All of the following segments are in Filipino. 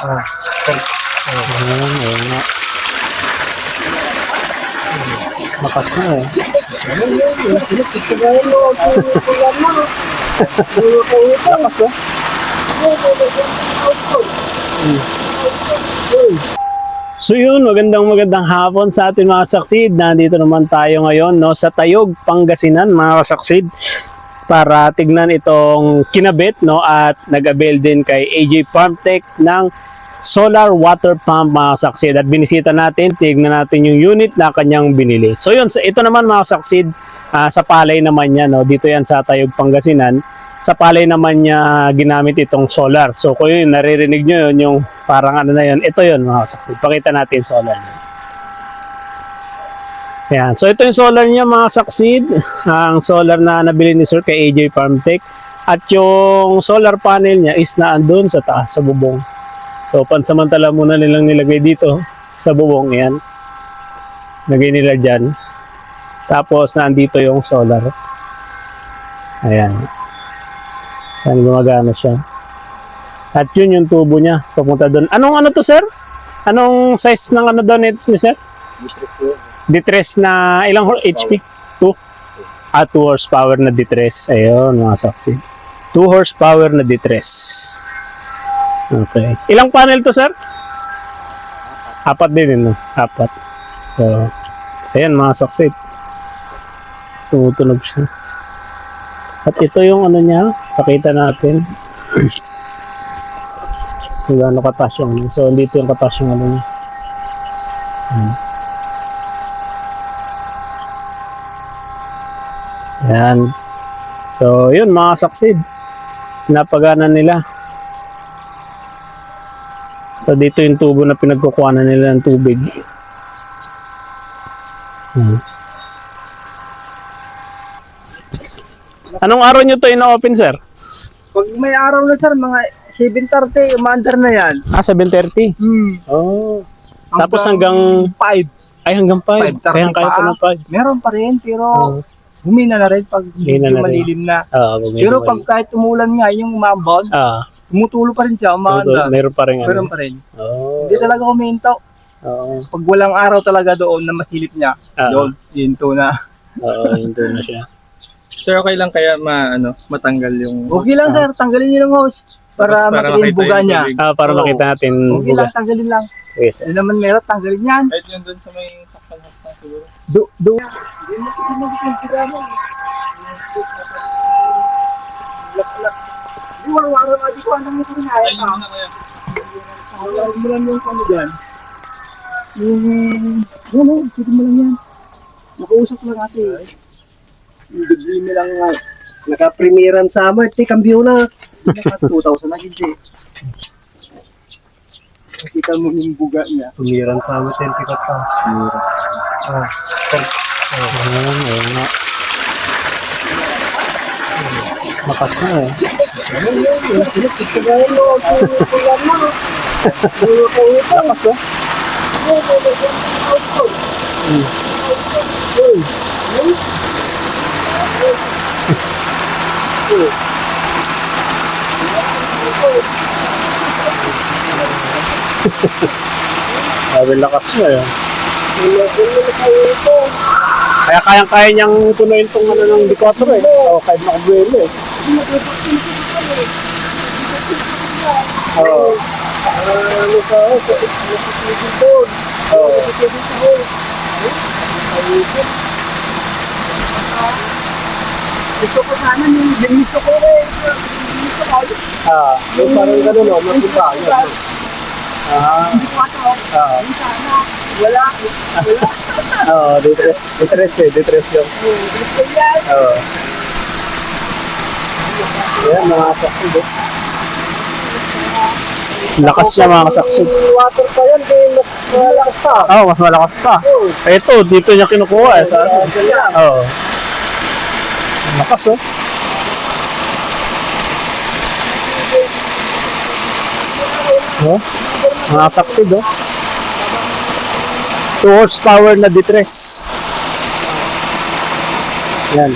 Ah, ayun nga. Lakas na eh. Lakas oh. So yun, magandang hapon sa atin mga saksid. Nandito naman tayo ngayon no, sa Tayog, Pangasinan mga saksid para tignan itong kinabit no, at nag-avail din kay AJ Farmtech ng solar water pump mga saksid. At binisita natin, tignan natin yung unit na kanyang binili. So yun, ito naman mga saksid, sa palay naman niya, no, dito yan sa Tayog, Pangasinan. Sa palay naman niya ginamit itong solar. So kung yun, naririnig nyo yun, yung parang ano na yun, ito yun mga saksid. Pakita natin solar niya. Ayan. So ito yung solar niya mga saksid. Ang solar na nabili ni Sir kay AJ Farmtech. At yung solar panel niya is naandun sa taas, sa bubong. So pansamantala muna nilang nilagay dito sa bubong. Ayan. Lagay nila dyan. Tapos nandito yung solar. Ayan. Yan, gumagana siya. At yun yung tubo niya, papunta doon. Anong ano to, sir? Anong size ng ano doon ni sir? D3 na ilang HP? 2? 2 horsepower na D3. Ayun, mga saksi. 2 horsepower na D3. Okay. Ilang panel to, sir? 4 din, no? 4. So, ayan, mga saksi. Tumutunog siya. At ito yung ano niya, pakita natin. Kung gaano katas yung ano. So, dito yung katas yung ano niya. Yan. So, yun mga saksid. Napagana nila. So, dito yung tubo na pinagkukuhanan nila ng tubig. Anong araw nyo to ina-open, sir? Pag may araw na sir, mga 7:30, umaandar na yan. 7:30? Oh. Tapos hanggang 5. Ay, hanggang 5. 5:30 Kaya kaya pa ng 5. Meron pa rin, pero humina na rin pag malilim na. Pero pag kahit umulan nga, yung umambon, tumutulo pa rin siya, umaandar. Meron pa rin. Meron pa rin. Oh. Hindi talaga huminto. Pag walang araw talaga doon na masilip niya, yun, hinto na. Oo, hinto na siya. Sir, okay lang kaya matanggal yung hose? Okay lang sir, tanggalin niyo ng hose para makita yung buga niya. Para makita natin okay buga. Lang, tanggalin lang. Yes. Hindi naman meron, tanggalin yan. Kahit yun doon sa may saktan hose na siguro. Do. Di wala nga di ko anong nito niya. Ayun na kaya. Wala mo lang yung ano dyan. Ano, sige mo lang yan. Nakausap lang natin. Yung bigli lang nga. Naka-premieran sa ama, kambyo na. Naka 2,000 na hindi. Nakita mo yung buga niya. Tumiran sa ama, 10 ka pa. Ayun nga. Bakas na eh. Lakas oh. Sabi lakas mo eh. Kaya kayang-kaya niyang punuin tong ano ng decorator eh. O kahit nakabuelo eh. Oo. Ano ka, gusto ko sana yung ganito ko rin. Yung parang gano'n o, mapunta. Wala. Oo, detress yung. Oo. Ayan, mga saksi. Lakas siya mga kasaksi. Water pa yan, mas malakas pa. Oo, mas malakas pa. Ito, dito niya kinukuha eh. Oo. Lakas oh. Oh, mga saksi do. 2 horsepower na D3. Yan.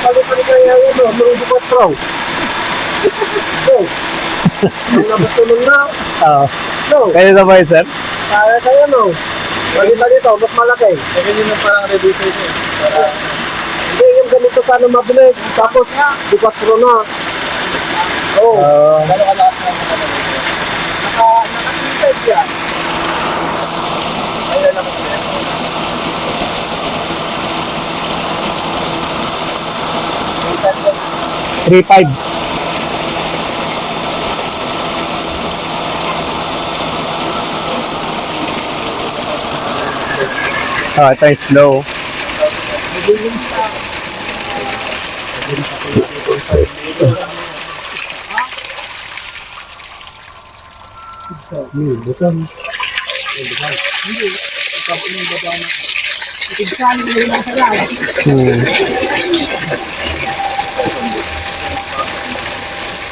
Pali-pali kaya yun, Marudo 4. So, ang nabatulong na. Oo. So, Kaya na ba yun, sir? kaya kayo no. Balita dito, mas malaki. Kaya yun yung parang reducer ko. Para Hindi, yung ganito sana mabilis. Tapos, bukas ro na. Oo. gano'n kalakas na nakalagay. Nakatipid yan. Kaya naman siya. 3.5. Ito yung slow.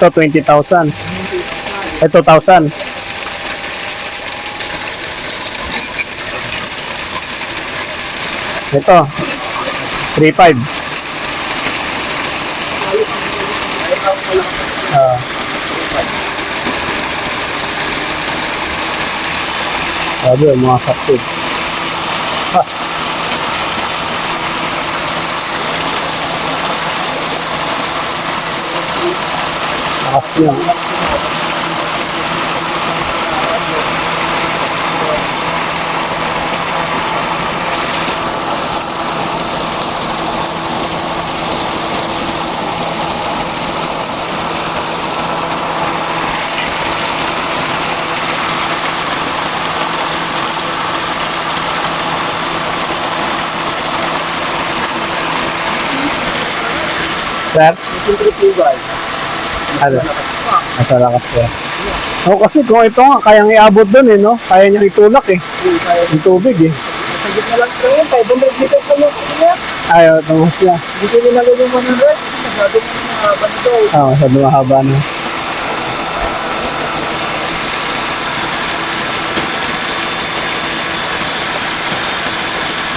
Ito 20,000. Ito 1,000. Ito 3.5. Sabi mga kapit. Takas yan. Sir? Ano? Nasa lakas yan. O kasi kung ito nga, kayang iabot dun eh, no? Kaya niyang itulak eh. Yung tubig eh. Sagit na lang ito yun. 500 meters pa yung kanya. Ayaw, tumas siya. Hindi ko nilagay yung 100. Masyado yung mahaba nito. Oo, sa mahaba na.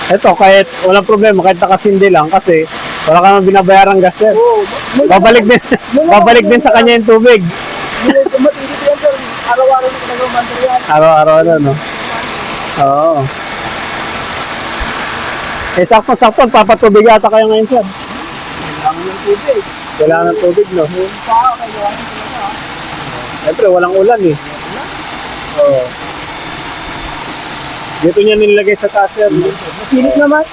Ito, kahit walang problema, kahit nakasindi lang kasi wala ka naman binabayarang gas sir. Oo. Babalik din sa kanya yung tubig. Matigit yan sir. Araw-araw na nagmamantar yan. Araw-araw na, no? Oo. Eh, sakto-sakto, papatubig ata kayo ngayon, sir. Kailangan ng tubig. Wala ng tubig, no? Yung pa, kailangan talaga. Siyempre, walang ulan, eh. Oo. Dito niya nilagay sa taas, sir. Masilip naman.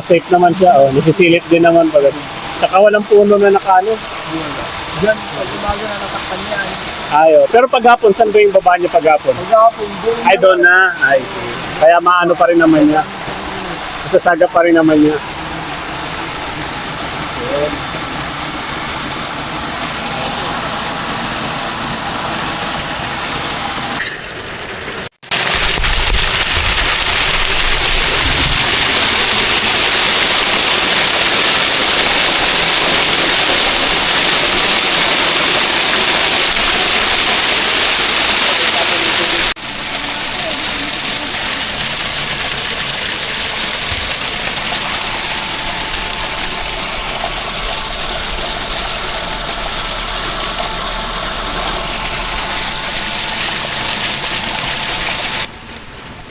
Safe naman siya, oh. Nasisilip din naman pag Tsaka walang puno na nakano. Diyan, pag umaga na natakpan yan. Ayo. Pero paghapon, saan ba yung baba niya paghapon? Pagkakapon doon. Ay, doon na. Ay, kaya maano pa rin naman niya. Masasaga pa rin naman niya.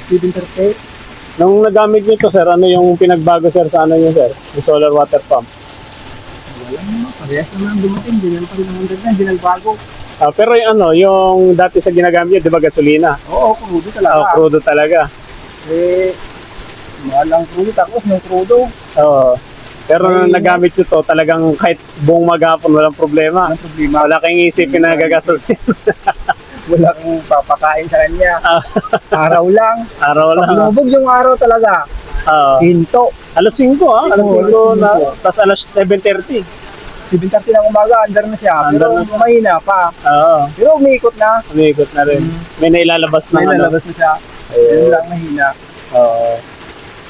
Speed interface. Nung nagamit niyo to, sir, ano yung pinagbago, sir, sa ano niyo, sir? Yung solar water pump. Wala naman. Parehas naman ang dumating. Hindi naman pa rin ang ganda. Hindi nagbago. Pero yung ano, yung dati sa ginagamit niyo, di ba gasolina? Oo, crudo talaga. Oh, crudo talaga. Eh, mahal ang crudo. Tapos yung crudo. Oo. Pero nung nagamit nyo to, talagang kahit buong maghapon, walang problema. Ang problema. Wala kang isipin na gagasolin. Wala kang papakain sa kanya. Araw lang. Araw Pag lang. lumubog yung araw talaga. Hinto. Alas 5 ah. Alas 5 na. Tapos alas 7:30. 7:30 ng umaga, under na siya. Under Pero mahina pa. Oo. Pero umiikot na. Umikot na rin. May nailalabas na May ano. lalabas na siya. Ayun. Yun lang mahina. Oo.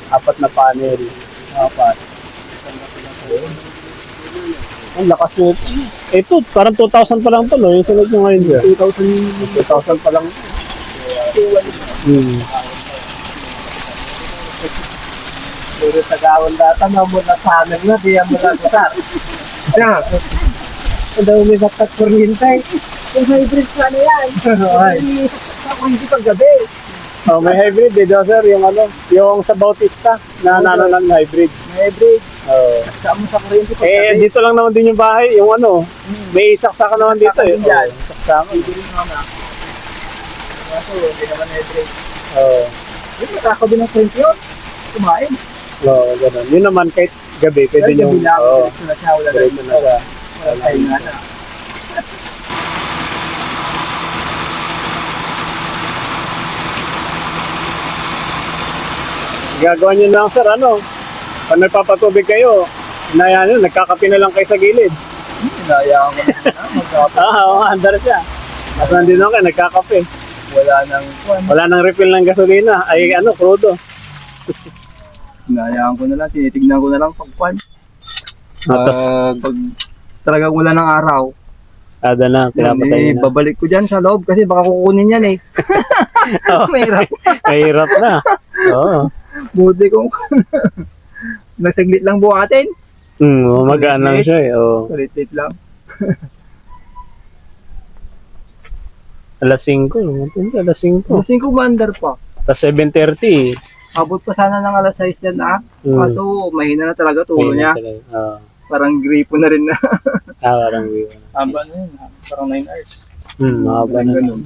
4 na panel. Apat. Ang lakas nito. Ito, parang 2,000 pa lang to, no? Yung sunod nyo ngayon siya. 2,000 pa lang. Puro tagawan data na muna sa amin na. Diyan mo na sa sar. Ang daw may bakat kuryente. Yung hybrid sana yan. Ay. Ako hindi pag gabi. Oh, may hybrid eh, sir, yung ano, yung sa Bautista na ng hybrid. May hybrid. Oh. Saan mo sa kuryente pag Eh, gabi? dito lang naman din yung bahay, yung ano, may saksakan naman dito eh. Saksakan dyan. Oh, saksakan. Hindi rin naman. Kaso, hindi naman hybrid. Oh. Yung matakaw din ng kuryente yun. Kumain. Oo, ganun. Yun naman kahit gabi, pwede Kahit yung, gabi lang, oo, diretso na siya. Wala na diretso na siya. Wala tayong nga na. Gagawa nyo lang, sir, ano, pag nagpapatubig kayo, na yan, nagkakape na lang kayo sa gilid. Hinayaan ko na magkapit. Oo, andar siya. Tapos nandito kayo, nagkakape. Wala nang kwan. Wala nang refill ng gasolina. Ay, ano, crudo. Hinayaan ko na lang. Tinitignan ko na lang pag kwan. Tapos, Pag talagang wala ng araw, ada na, pinapatay na. babalik ko dyan sa loob kasi baka kukunin yan eh. Oo. Mahirap. Mahirap na. Oo. Buti kong nasaglit lang buhatin. Magaan lang siya eh. Oo. Sulit lang. Alas 5. Alas 5. Kasi commander pa. Tapos 7:30. Abot pa sana ng alas 6 yan na. Kaso mahina na talaga tulo Ayun niya. na talaga. Oo. Parang gripo na rin na. Parang yun. Haba na yun. Parang 9 hours. Mahaba na. Ganun.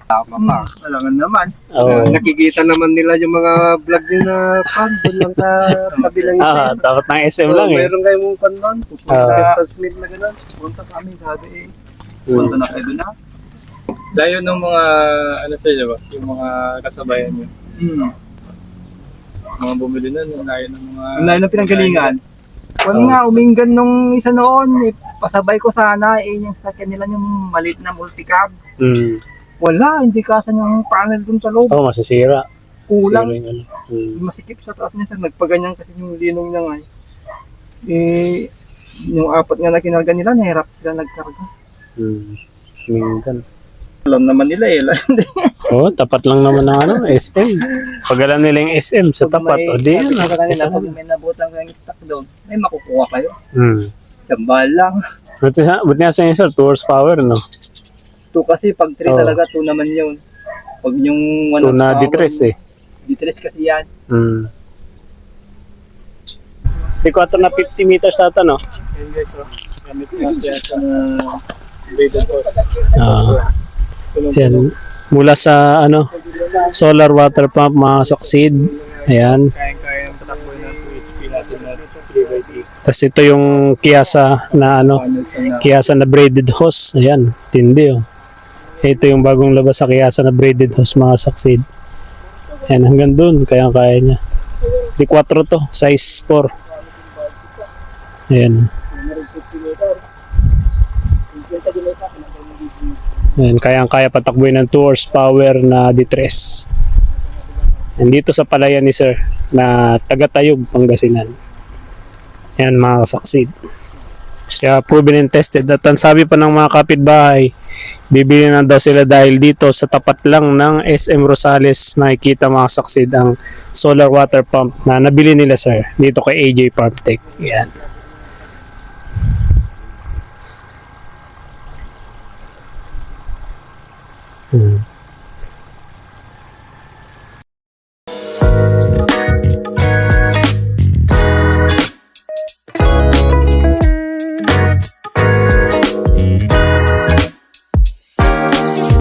Tama pa. Alangan naman. Oo. Nakikita naman nila yung mga vlog nyo na pan. Doon lang sa kabilang Dapat ng SM lang eh. Meron kayong pan doon. Pupunta Smith na gano'n. Punta kami. Sabi eh. Punta na kayo doon na. Layo ng mga, ano sa inyo ba? Yung mga kasabayan nyo. Mga bumili nun, yung layo ng mga... Ang layo ng pinanggalingan. Kung nga, uminggan nung isa noon, eh, pasabay ko sana, yung sakyan nila yung maliit na multicab. Wala, hindi kasan yung panel dun sa loob. Oo, masisira. Kulang. Masisira yung ano. Masikip sa taas niya, sir. Nagpaganyan kasi yung linong niya nga. Eh, yung apat nga na kinarga nila, nahirap sila nagkarga. Mingan. Alam naman nila eh. Oo, tapat lang naman ng ano, SM. Pag alam nila yung SM sa tapat, o di yun. Sabi ko kanila, pag may nabutan kayong stock doon, may makukuha kayo. Hmm. Gambal lang. Buti nga sa inyo, sir, 2 horsepower, no? 2 kasi pag 3 Oo. talaga 2 naman yun. Pag yung 2 na D3 eh. D3 kasi yan. D4 na 50 meters ata, no? Ayun guys, oh. Gamit natin sa bladed horse. Yan. Mula sa, ano, solar water pump, mga succeed. Ayan. Kayang-kayang patakbo ng 2 HP natin na 3x8. Tapos ito yung Kiyasa na, ano, Kiyasa na braided hose. Ayan, tindi, oh. Ito yung bagong labas sa Kiyasa na braided hose, mga succeed. Ayan, hanggang dun, kaya niya. D4 to, size 4. Ayan. Ayan, kaya patakboy ng 2 horsepower na D3. And dito sa palayan ni Sir, na taga-Tayog, Pangasinan. Ayan, mga succeed. Kaya proven and tested. At ang sabi pa ng mga kapitbahay, bibili na daw sila dahil dito sa tapat lang ng SM Rosales makikita mga succeed ang solar water pump na nabili nila, Sir, dito kay AJ Farmtech. Ayan.